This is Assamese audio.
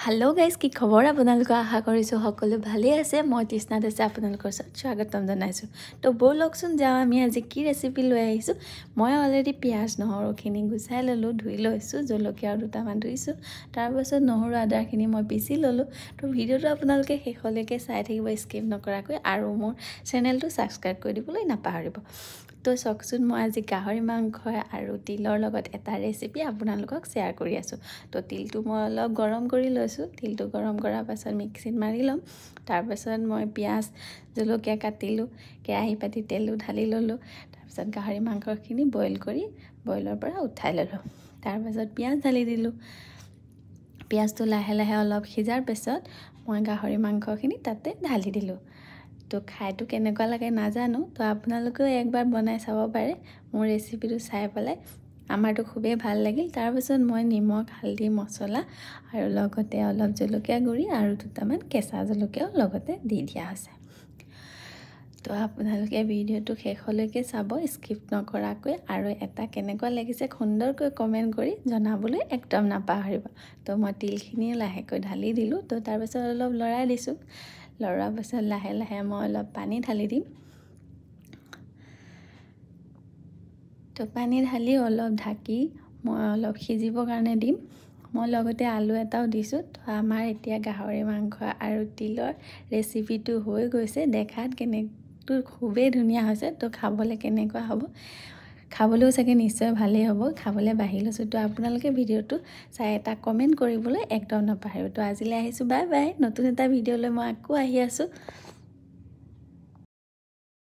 हेलो गाइज কি খবৰ আপোনালোক আশা কৰিছো সকলো ভালে আছে মই তৃষ্ণা দেশে আপোনালোকৰ স্বাগতম জনাইছো তো বলকচোন যাও আমি আজি কি ৰেচিপি লৈ আহিছো মই অলৰেডি পিয়াজ নহৰুখিনি গুছাই ললো ধুই লৈছো জলকীয়া দুটামান ধুইছো তাৰ পাছত নহৰু আদাখিনি মই পিছি ললো তো ভিডিওটো আপোনালোকে শেষলৈকে চাই থাকিব স্কিপ নকৰাকৈ আৰু মোৰ চেনেলটো সাবস্ক্ৰাইব কৰি দিবলৈ নাপাহৰিব তো চকচোন মই আজি গাহৰি মাংস আৰু তিলৰ লগত এটা ৰেচিপি আপোনালোকক শেয়াৰ কৰি আছো তো তিলটো মই অলপ গৰম কৰি লৈছো তিলটো গৰম কৰাৰ পাছত মিক্সিত মাৰি লম তাৰ পাছত মই পিয়াজ জলকীয়া কাটিলো কেৰাহী পাতি তেলটো ঢালি ললো তাৰ পাছত গাহৰি মাংসখিনি বইল কৰি বইলৰ পৰা উঠাই ললো তাৰ পাছত পিয়াজ ঢালি দিলো পিয়াজটো লাহে লাহে অলপ সিজাৰ পাছত মই গাহৰি মাংসখিনি তাতে ঢালি দিলো তো খাইটো কেনেকুৱা লাগে নাজানো তো আপোনালোকেও একবাৰ বনাই চাব পাৰে মোৰ ৰেচিপিটো চাই পেলাই আমাৰটো খুবেই ভাল লাগিল তাৰ পাছত মই নিমখ হালধি মছলা আৰু লগতে অলপ জলকীয়া গুৰি আৰু দুটামান কেঁচা জলকীয়াও লগতে দি দিয়া আছে তো আপোনালোকে ভিডিওটো শেষলৈকে চাব স্কিপ নকৰাকৈ আৰু এটা কেনেকুৱা লাগিছে সুন্দৰকৈ কমেন্ট কৰি জনাবলৈ একদম নাপাহৰিব তো মই তিলখিনি লাহেকৈ ঢালি দিলো তো তাৰ পাছত অলপ লৰাই দিছো লৰাৰ পাছত লাহে লাহে মই অলপ পানী ঢালি দিম তো পানী ঢালি অলপ ঢাকি মই অলপ সিজিবৰ কাৰণে দিম মই লগতে আলু এটাও দিছো তো আমাৰ এতিয়া গাহৰি মাংস আৰু তিলৰ ৰেচিপিটো হৈ গৈছে দেখাত কেনেটো খুবেই ধুনীয়া হৈছে তো খাবলৈ কেনেকুৱা হ'ব খাবলৈও চাগে নিশ্চয় ভালেই হ'ব খাবলৈ বাঢ়ি লৈছো তো আপোনালোকে ভিডিওটো চাই এটা কমেন্ট কৰিবলৈ একদম নাপাহৰিব তো আজিলৈ আহিছো বাই বাই নতুন এটা ভিডিঅ লৈ মই আকৌ আহি আছো